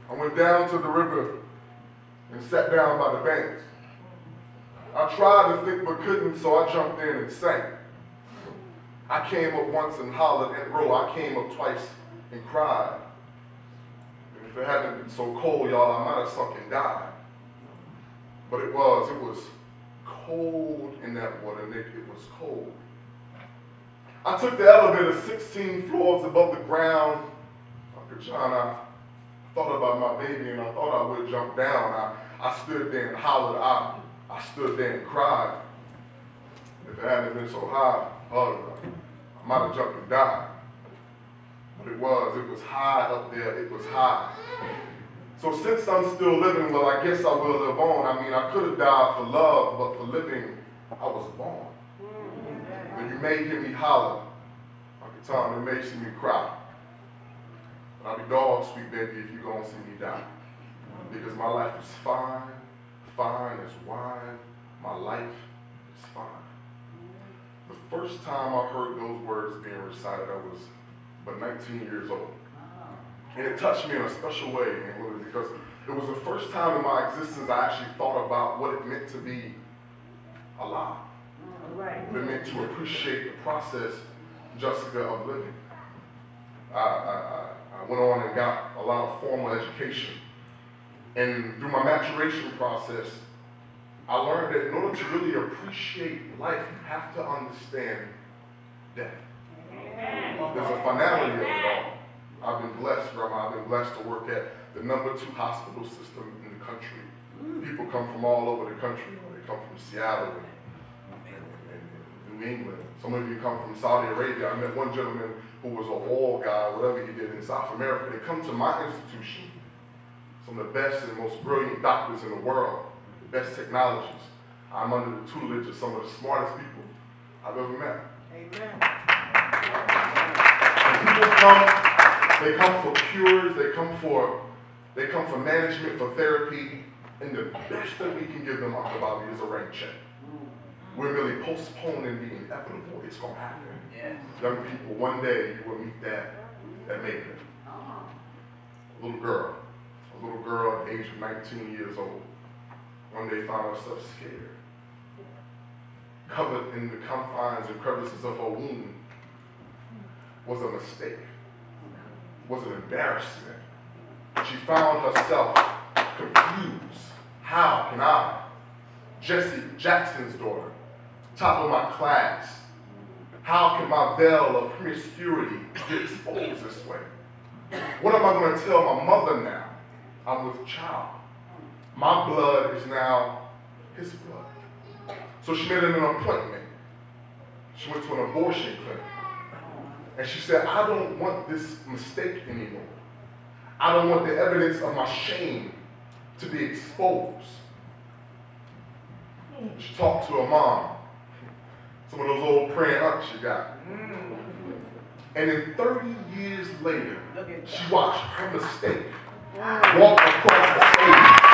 I went down to the river and sat down by the banks. I tried to think but couldn't, so I jumped in and sank. I came up once and hollered and row. I came up twice and cried. And if it hadn't been so cold, y'all, I might have sunk and died. But it was cold in that water, Nick. It was cold. I took the elevator 16 floors above the ground. Uncle John, I thought about my baby and I thought I would jump down. I stood there and hollered. I stood there and cried. If it hadn't been so high, I might have jumped and died. But it was high up there, it was high. So since I'm still living, well, I guess I will live on. I mean, I could have died for love, but for living, I was born. And you may hear me holler. Uncle Tom, it may see me cry. But I'll be dog sweet, baby, if you're going to see me die. Because my life is fine, fine as wine. My life is fine. The first time I heard those words being recited, I was but 19 years old. And it touched me in a special way, because it was the first time in my existence I actually thought about what it meant to be alive. What it meant to appreciate the process, Jessica, of living. I went on and got a lot of formal education. And through my maturation process, I learned that in order to really appreciate life, you have to understand death. There's a finality of it all. I've been blessed, Grandma. I've been blessed to work at the #2 hospital system in the country. People come from all over the country. They come from Seattle and New England. Some of you come from Saudi Arabia. I met one gentleman who was an oil guy, whatever he did in South America. They come to my institution. Some of the best and most brilliant doctors in the world, the best technologies. I'm under the tutelage of some of the smartest people I've ever met. Amen. And people come. They come for cures, they come for management, for therapy, and the best that we can give them, Uncle Bobby, is a rain check. We're merely postponing the inevitable. It's going to happen. Yes. Young people, one day you will meet that maker. A little girl at the age of 19 years old, one day found herself scared. Covered in the confines and crevices of her womb was a mistake. Was an embarrassment. She found herself confused. How can I, Jesse Jackson's daughter, top of my class, how can my veil of promiscuity get exposed this way? What am I going to tell my mother now? I'm with child. My blood is now his blood. So she made an appointment. She went to an abortion clinic. And she said, I don't want this mistake anymore. I don't want the evidence of my shame to be exposed. She talked to her mom, some of those old praying aunts she got. And then 30 years later, she watched her mistake walk across the stage.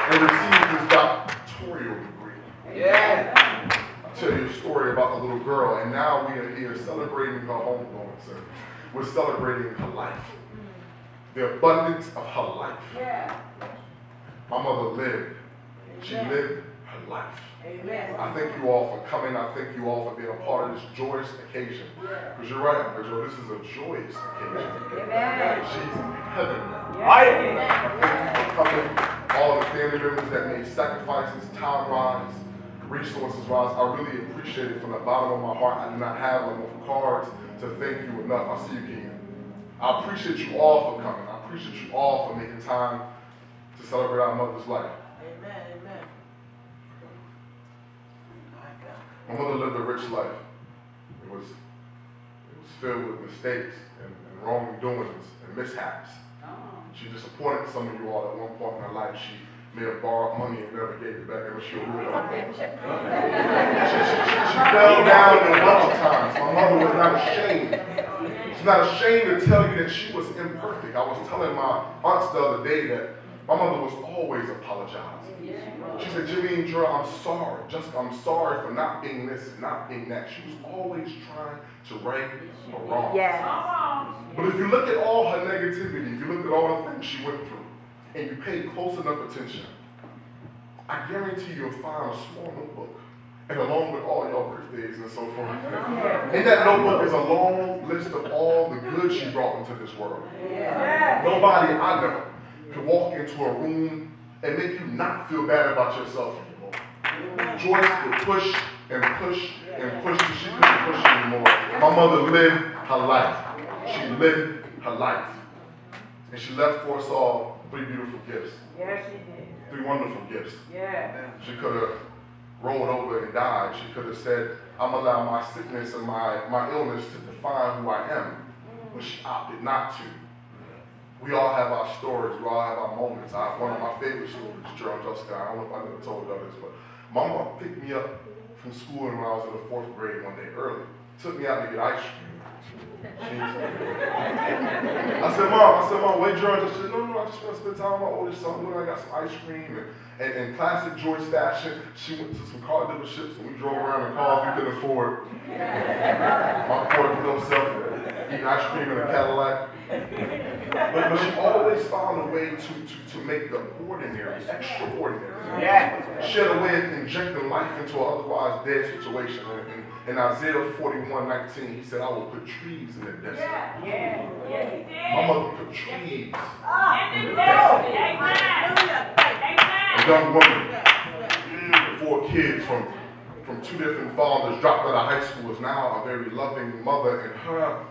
And received his doctoral degree. Yeah. I'll tell you a story about the little girl, and now we are here celebrating her homegoing service. We're celebrating her life, the abundance of her life. Yeah. My mother lived. She lived her life. Amen. I thank you all for coming. I thank you all for being a part of this joyous occasion. Because you're right, Uncle Joe, this is a joyous occasion. Amen. She's in heaven now. Amen. I thank you for coming. All the family members that made sacrifices, time-wise, resources-wise, I really appreciate it from the bottom of my heart. I do not have enough cards to thank you enough. I see you, Keegan. I appreciate you all for coming. I appreciate you all for making time to celebrate our mother's life. Amen. Amen. My mother lived a rich life. It was filled with mistakes and wrongdoings and mishaps. She disappointed some of you all at one point in her life. She may have borrowed money and never gave it back. It was she fell down a bunch of times. My mother was not ashamed. She's not ashamed to tell you that she was imperfect. I was telling my aunts the other day that my mother was always apologizing. She said, Jimmy and Gerald, I'm sorry. I'm sorry for not being this and not being that. She was always trying to right a wrong. Yes. But if you look at all her negativity, if you look at all the things she went through, and you pay close enough attention, I guarantee you'll find a small notebook, and along with all your birthdays and so forth. In that notebook is a long list of all the good she brought into this world. Nobody I know could walk into a room and make you not feel bad about yourself anymore. Joyce would push and push and push till she couldn't push anymore. My mother lived her life. She lived her life. And she left for us all 3 beautiful gifts. Yes, she did. 3 wonderful gifts. Yeah. She could have rolled over and died. She could have said, I'm going to allow my sickness and my illness to define who I am. But she opted not to. We all have our stories. We all have our moments. One of my favorite stories, Gerald Jessica, I don't know if I never told others, but my mom picked me up from school when I was in the 4th grade one day early. Took me out to get ice cream. I said, Mom, wait, George. She said, no, I just want to spend time with my oldest son. I got some ice cream. And in classic Joyce fashion, she went to some car dealerships and we drove around in cars we couldn't afford. My poor little self eating ice cream in a Cadillac. But she always found a way to make the ordinary extraordinary. She had a way of injecting life into an otherwise dead situation. In Isaiah 41:19, he said, I will put trees in the desert. My mother put trees in the desert. A young woman, 4 kids from 2 different fathers, dropped out of high school, is now a very loving mother, and her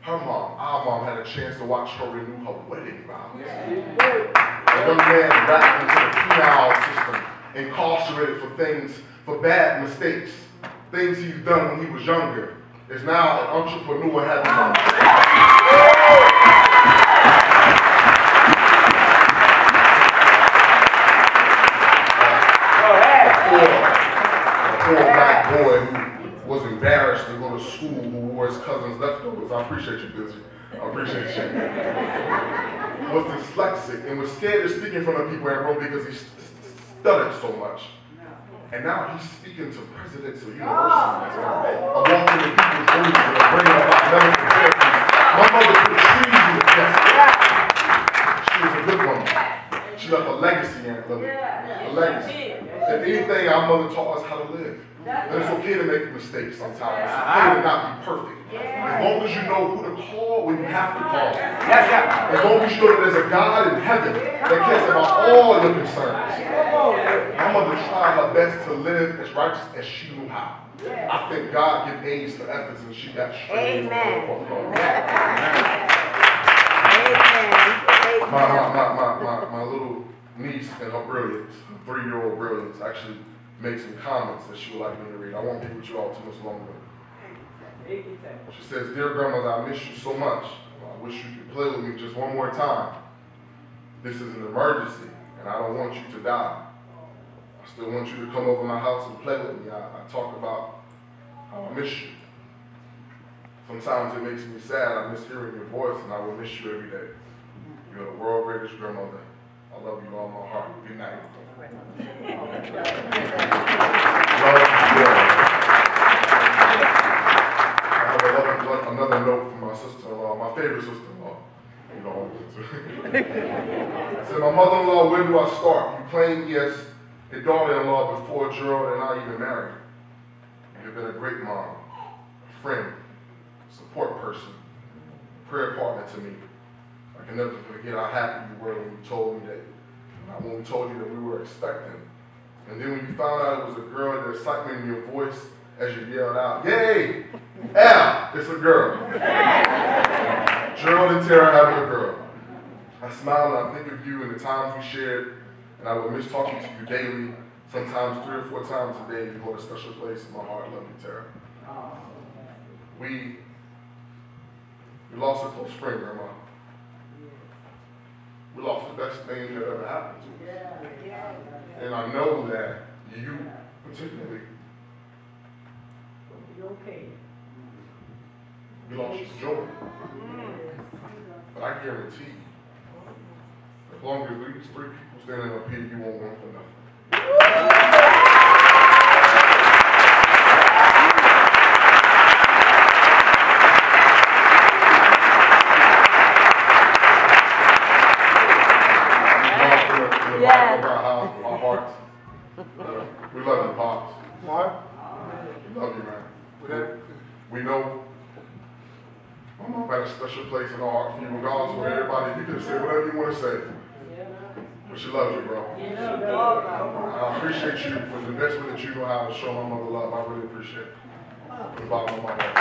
mom, our mom, had a chance to watch her renew her wedding vows. A young man wrapped into the penal system, incarcerated for bad mistakes, things he's done when he was younger, is now an entrepreneur having a poor black boy who was embarrassed to go to school, who wore his cousin's leftovers. I appreciate you, Busy. I appreciate you. Was dyslexic and was scared to speak in front of people in Rome because he stuttered so much. And now he's speaking to presidents of universities. I'm walking in people's rooms and I'm bringing about medical therapy. My mother put trees in the desk. She was a good woman. She left a legacy, Aunt Lily. A legacy. If anything, our mother taught us how to live. And it's okay to make mistakes sometimes. It's okay to not be perfect. As long as you know who to call when you have to call. As long as you know that there's a God in heaven that cares about all your concerns. My mother tried her best to live as righteous as she knew how. I think God gave A's for efforts and she got straight. Amen. My little niece and her brilliance, 3-year-old brilliance, actually made some comments that she would like me to read. I won't be with you all too much longer. She says, Dear grandmother, I miss you so much. I wish you could play with me just one more time. This is an emergency and I don't want you to die. I still want you to come over my house and play with me. I talk about how I miss you. Sometimes it makes me sad. I miss hearing your voice and I will miss you every day. You're the world's greatest grandmother. I love you all my heart. Good night. I have another note from my sister-in-law, my favorite sister-in-law. You know, it said, my mother-in-law, where do I start? You claim me as a daughter-in-law before Gerald and I even married. You've been a great mom, a friend, support person, prayer partner to me. I can never forget how happy you were when you told me that, when we told you that we were expecting. And then when you found out it was a girl, the excitement in your voice as you yelled out, yay, yeah, it's a girl. Gerald and Tara having a girl. I smile and I think of you and the times we shared, and I will miss talking to you daily, sometimes 3 or 4 times a day. You hold a special place in my heart. Love you, Tara. We lost a close friend, Grandma. We lost the best thing that ever happened to us. And I know that you, particularly, you lost your joy. But I guarantee you, as long as these three people standing up here, you won't want for nothing. Our hearts. We love you, Pops. Mark? We love you, man. We know my mom had a special place in our heart for you. Regardless of everybody, you can say whatever you want to say. But she loves you, bro. I appreciate you for the best way that you know how to show my mother love. I really appreciate it. From the bottom of my heart.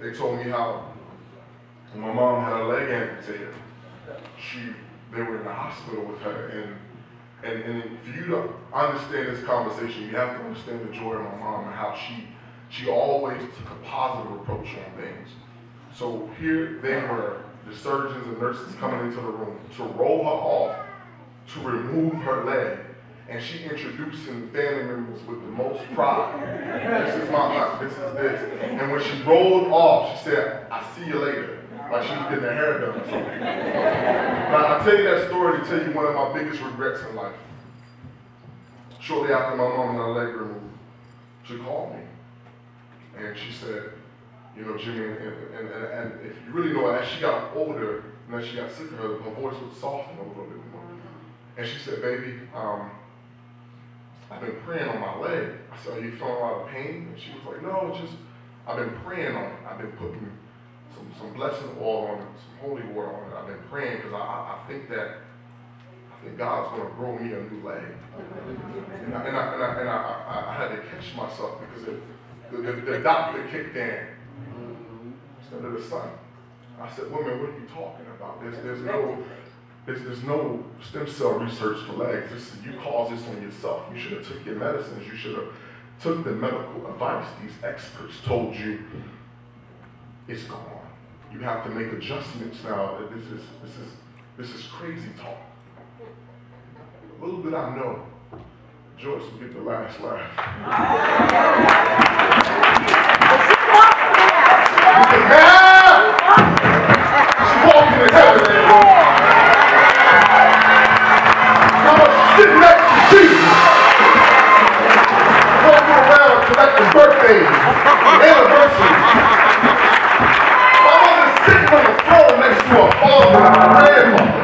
They told me how when my mom had her leg amputated, they were in the hospital with her, and for you to understand this conversation, you have to understand the joy of my mom and how she always took a positive approach on things. So here they were, the surgeons and nurses coming into the room to roll her off, to remove her leg. And she introducing family members with the most pride. This is my aunt, this is this. And when she rolled off, she said, "I'll see you later." Like she was getting her hair done or something. Now, I'll tell you that story to tell you one of my biggest regrets in life. Shortly after my mom had her leg removed, she called me. And she said, you know, Jimmy, and if you really know, as she got older, and as she got sicker, her voice would soften a little bit more. And she said, "Baby, I've been praying on my leg." I said, "Are you feeling a lot of pain?" And she was like, "No, it's just, I've been praying on it. I've been putting some blessing oil on it, some holy water on it. I've been praying because I think God's going to grow me a new leg." And I had to catch myself because the doctor kicked in instead of the son. I said, "Woman, what are you talking about? There's no stem cell research for legs. You caused this on yourself. You should have took your medicines. You should have took the medical advice. These experts told you it's gone. You have to make adjustments now. This is crazy talk." A little bit I know, Joyce will get the last laugh. She's walking in heaven, everyone. Sitting next to Jesus, walking around collecting birthdays, anniversaries. My mother's sitting on the throne next to her father and her grandmother.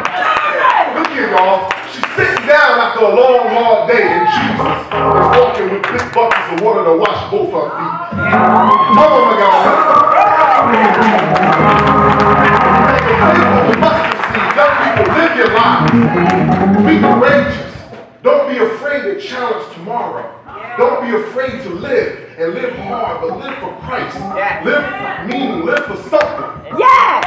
Look here, y'all. She's sitting down after a long, hard day, and Jesus is walking with big buckets of water to wash both her feet. My mama got a young people, live your lives. Be courageous. Don't be afraid to challenge tomorrow. Don't be afraid to live and live hard, but live for Christ. Live for meaning, live for something. Live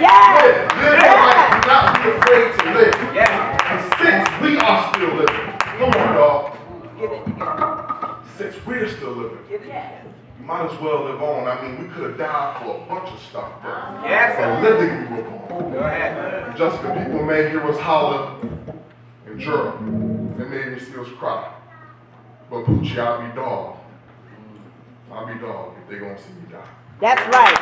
life. Do not be afraid to live. And since we are still living, come on, y'all. Since we're still living, you might as well live on. I mean, we could have died for a bunch of stuff, but for living we were born. Go ahead. Jessica, people may hear us holler and jerk. They made me still cry. But Poochie, I'll be dog. I'll be dog if they gonna see me die. That's right.